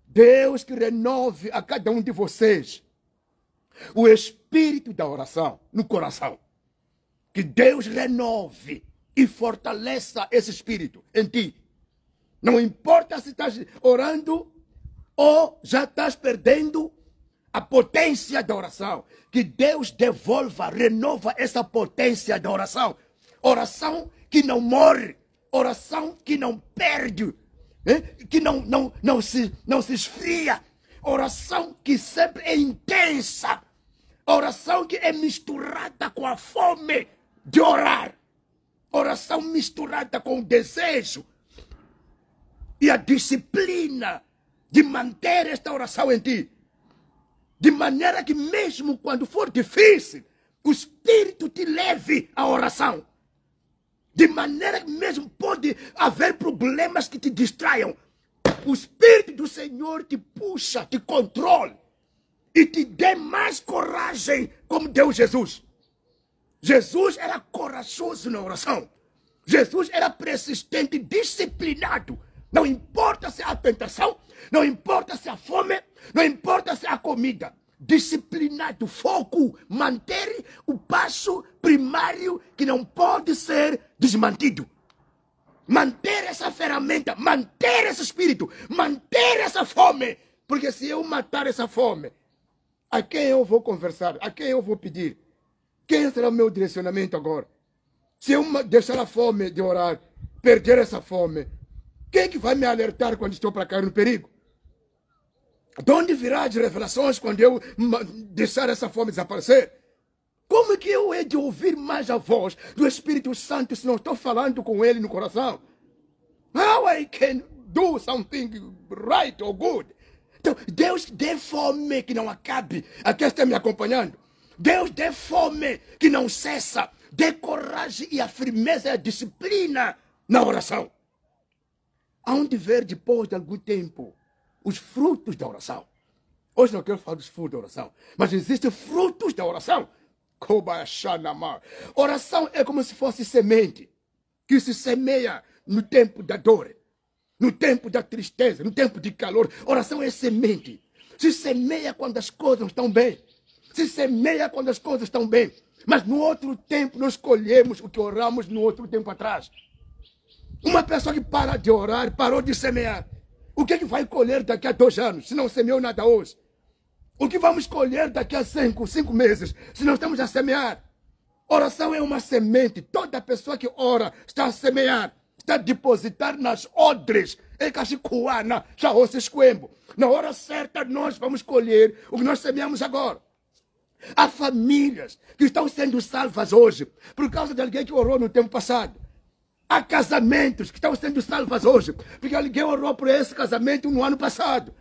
Deus que renove a cada um de vocês o espírito da oração no coração. Que Deus renove e fortaleça esse espírito em ti. Não importa se estás orando ou já estás perdendo a potência da oração. Que Deus devolva, renova essa potência da oração. Oração que não morre, oração que não perde, que não se esfria. Oração que sempre é intensa. Oração que é misturada com a fome de orar. Oração misturada com o desejo e a disciplina de manter esta oração em ti. De maneira que mesmo quando for difícil, o Espírito te leve à oração. De maneira que mesmo pode haver problemas que te distraiam. O Espírito do Senhor te puxa, te controle e te dê mais coragem como deu Jesus. Jesus era corajoso na oração. Jesus era persistente, disciplinado. Não importa se há tentação, não importa se há fome, não importa se há comida. Disciplinado, foco, manter o passo primário que não pode ser desmantido. Manter essa ferramenta, manter esse espírito, manter essa fome. Porque se eu matar essa fome, a quem eu vou conversar? A quem eu vou pedir? Quem será o meu direcionamento agora? Se eu deixar a fome de orar, perder essa fome, quem é que vai me alertar quando estou para cair no perigo? De onde virá as revelações quando eu deixar essa fome desaparecer? Como é que eu hei de ouvir mais a voz do Espírito Santo se não estou falando com ele no coração? How I can do something right or good? Então, Deus dê fome que não acabe. Aqui está me acompanhando. Deus dê fome que não cessa. Dê coragem e a firmeza e a disciplina na oração. Aonde ver depois de algum tempo os frutos da oração. Hoje não quero falar dos frutos da oração, mas existem frutos da oração. Oração é como se fosse semente que se semeia no tempo da dor, no tempo da tristeza, no tempo de calor. Oração é semente. Se semeia quando as coisas não estão bem. Se semeia quando as coisas estão bem. Mas no outro tempo nós colhemos o que oramos no outro tempo atrás. Uma pessoa que para de orar, parou de semear. O que é que vai colher daqui a 2 anos, se não semeou nada hoje? O que vamos colher daqui a 5 meses, se não estamos a semear? Oração é uma semente. Toda pessoa que ora está a semear, está a depositar nas odres. Na hora certa nós vamos colher o que nós semeamos agora. Há famílias que estão sendo salvas hoje por causa de alguém que orou no tempo passado. Há casamentos que estão sendo salvos hoje porque alguém orou por esse casamento no ano passado.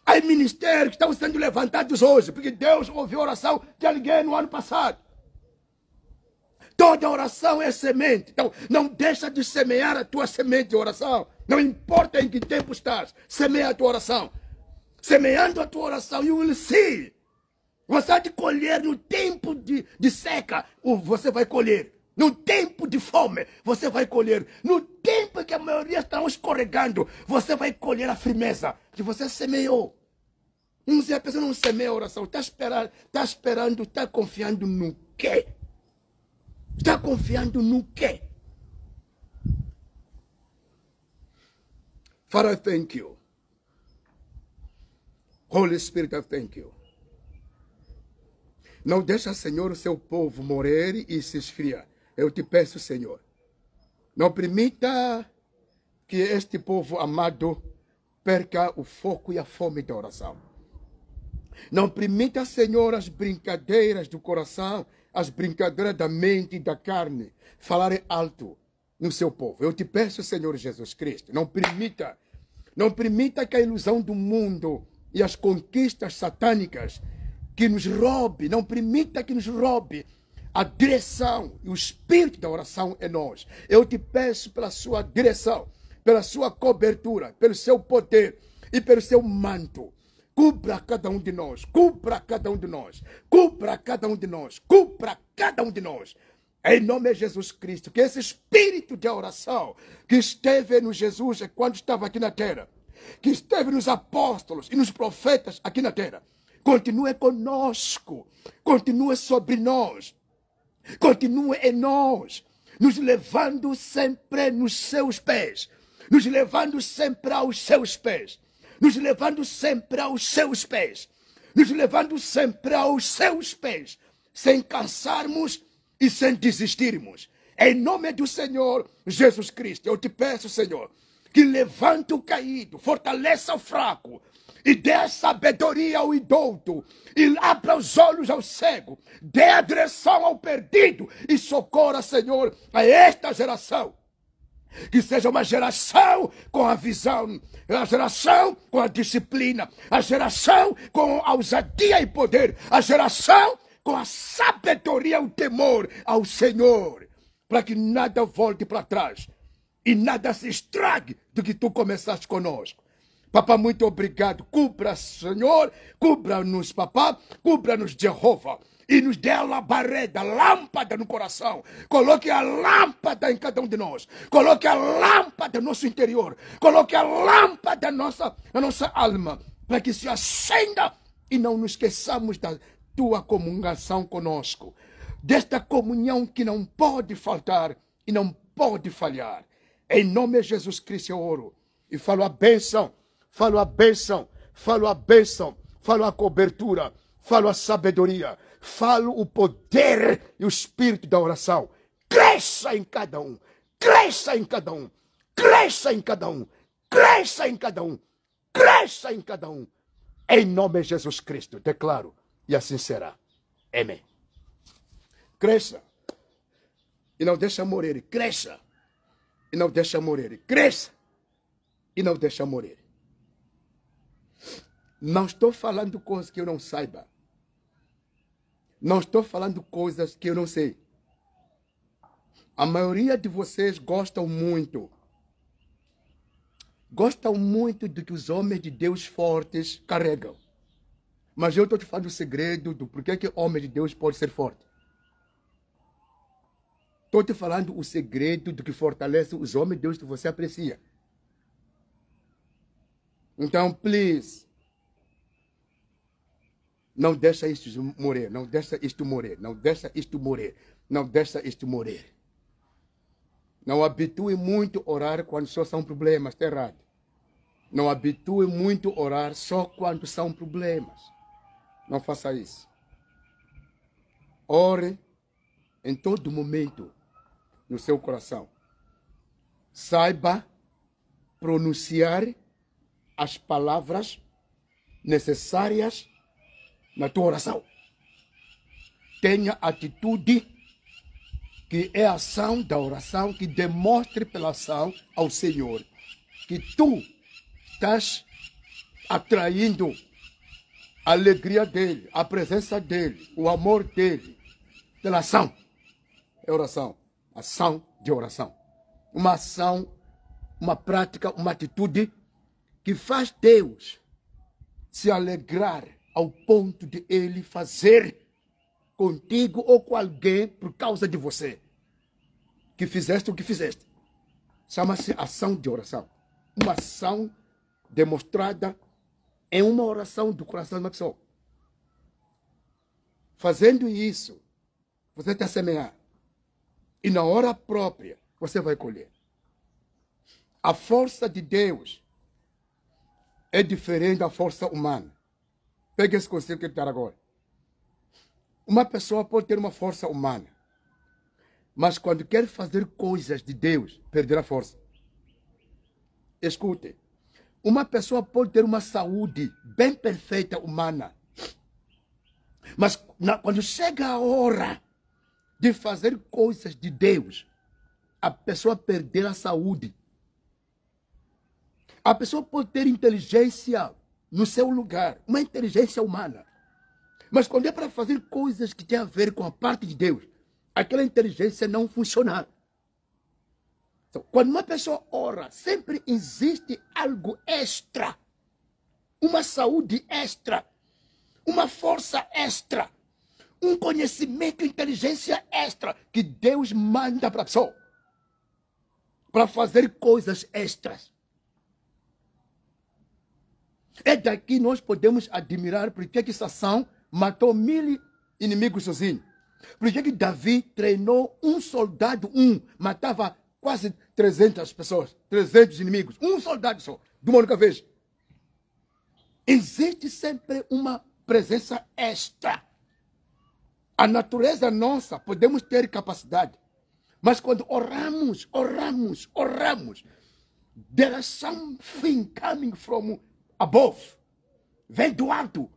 Há ministérios que estão sendo levantados hoje porque Deus ouviu a oração de alguém no ano passado. Toda oração é semente. Então, não deixa de semear a tua semente de oração. Não importa em que tempo estás, semeia a tua oração. Semeando a tua oração, you will see. Você vai colher no tempo de seca, você vai colher. No tempo de fome, você vai colher. No tempo que a maioria está escorregando, você vai colher a firmeza que você semeou. Se a pessoa não semeia a oração, está esperando, está confiando no quê? Está confiando no quê? Father, I thank you. Holy Spirit, I thank you. Não deixa, Senhor, o seu povo morrer e se esfriar. Eu te peço, Senhor, não permita que este povo amado perca o foco e a fome da oração. Não permita, Senhor, as brincadeiras do coração, as brincadeiras da mente e da carne falarem alto no seu povo. Eu te peço, Senhor Jesus Cristo, não permita que a ilusão do mundo e as conquistas satânicas que nos roube, não permita que nos roube a direção e o espírito da oração em nós. Eu te peço pela sua direção, pela sua cobertura, pelo seu poder e pelo seu manto. Cubra cada um de nós, cubra cada um de nós, cubra cada um de nós, cubra cada um de nós. Em nome de Jesus Cristo, que esse espírito de oração que esteve no Jesus quando estava aqui na terra, que esteve nos apóstolos e nos profetas aqui na terra, continue conosco, continue sobre nós, continue em nós, nos levando sempre nos seus pés, nos levando sempre aos seus pés, nos levando sempre aos seus pés, nos levando sempre aos seus pés, sem cansarmos e sem desistirmos. Em nome do Senhor Jesus Cristo, eu te peço, Senhor, que levante o caído, fortaleça o fraco, e dê sabedoria ao idoso, e abra os olhos ao cego, dê a direção ao perdido, e socorra, Senhor, a esta geração. Que seja uma geração com a visão, a geração com a disciplina, a geração com a ousadia e poder, a geração com a sabedoria e o temor ao Senhor, para que nada volte para trás e nada se estrague do que tu começaste conosco. Papá, muito obrigado. Cubra, Senhor, cubra-nos, papá, cubra-nos, Jeová. E nos dê a labareda, lâmpada no coração. Coloque a lâmpada em cada um de nós. Coloque a lâmpada no nosso interior. Coloque a lâmpada na nossa alma. Para que se acenda e não nos esqueçamos da tua comungação conosco. Desta comunhão que não pode faltar e não pode falhar. Em nome de Jesus Cristo eu oro. E falo a bênção, falo a bênção, falo a bênção, falo a cobertura, falo a sabedoria, falo o poder e o espírito da oração. Cresça em cada um, cresça em cada um, cresça em cada um, cresça em cada um, cresça em cada um. Em nome de Jesus Cristo, declaro, e assim será. Amém. Cresça e não deixa morrer, cresça e não deixa morrer, cresça e não deixa morrer. Não estou falando coisas que eu não saiba. Não estou falando coisas que eu não sei. A maioria de vocês gostam muito do que os homens de Deus fortes carregam. Mas eu estou te falando o segredo do porquê que homem de Deus pode ser forte. Estou te falando o segredo do que fortalece os homens de Deus que você aprecia. Então, please, não deixa isto morrer, não deixa isto morrer, não deixa isto morrer, não deixa isto morrer. Não habitue muito a orar quando só são problemas, está errado. Não habitue muito a orar só quando são problemas. Não faça isso. Ore em todo momento no seu coração. Saiba pronunciar as palavras necessárias na tua oração. Tenha atitude que é a ação da oração, que demonstre pela ação ao Senhor que tu estás atraindo a alegria dele, a presença dele, o amor dele, pela ação. É oração, ação de oração. Uma ação, uma prática, uma atitude que faz Deus se alegrar ao ponto de ele fazer contigo ou com alguém por causa de você que fizeste o que fizeste. Chama-se ação de oração. Uma ação demonstrada em uma oração do coração de uma pessoa. Fazendo isso, você está a semear. E na hora própria, você vai colher. A força de Deus é diferente da força humana. Pegue esse conselho que eu quero agora. Uma pessoa pode ter uma força humana, mas quando quer fazer coisas de Deus, perder a força. Escute. Uma pessoa pode ter uma saúde bem perfeita humana, mas quando chega a hora de fazer coisas de Deus, a pessoa perder a saúde. A pessoa pode ter inteligência no seu lugar, uma inteligência humana, mas quando é para fazer coisas que têm a ver com a parte de Deus, aquela inteligência não funciona. Então, quando uma pessoa ora, sempre existe algo extra. Uma saúde extra. Uma força extra. Um conhecimento e inteligência extra que Deus manda para a pessoa. Para fazer coisas extras. É daqui nós podemos admirar porque que Sansão matou 1000 inimigos sozinho. Por que Davi treinou um soldado, matava quase 300 pessoas, 300 inimigos, um soldado só, de uma única vez. Existe sempre uma presença extra. A natureza nossa, podemos ter capacidade, mas quando oramos, there is something coming from above, vem do alto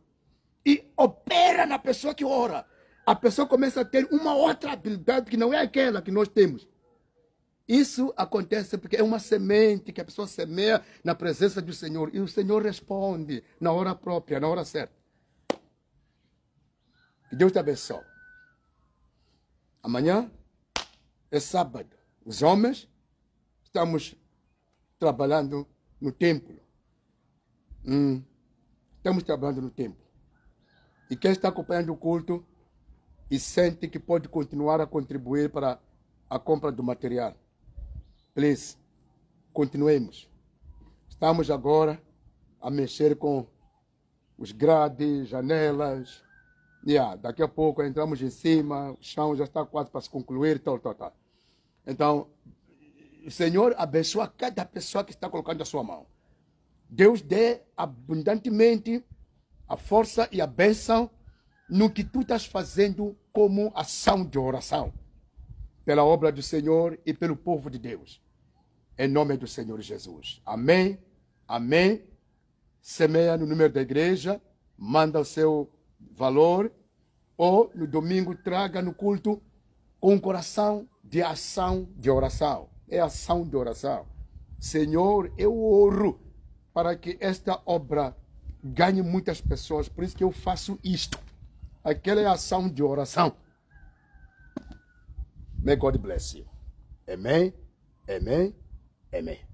e opera na pessoa que ora. A pessoa começa a ter uma outra habilidade que não é aquela que nós temos. Isso acontece porque é uma semente que a pessoa semeia na presença do Senhor. E o Senhor responde na hora própria, na hora certa. Que Deus te abençoe. Amanhã é sábado. Os homens estamos trabalhando no templo. Estamos trabalhando no templo. E quem está acompanhando o culto e sente que pode continuar a contribuir para a compra do material, please, continuemos. Estamos agora a mexer com os grades, janelas. Daqui a pouco entramos em cima, o chão já está quase para se concluir, tal. Então, o Senhor abençoa cada pessoa que está colocando a sua mão. Deus dê abundantemente a força e a bênção no que tu estás fazendo como ação de oração. Pela obra do Senhor e pelo povo de Deus. Em nome do Senhor Jesus. Amém. Amém. Semeia no número da igreja. Manda o seu valor. Ou no domingo traga no culto com um coração de ação de oração. É ação de oração. Senhor, eu oro para que esta obra ganhe muitas pessoas. Por isso que eu faço isto. Aquela é a ação de oração. May God bless you. Amen. Amen. Amen.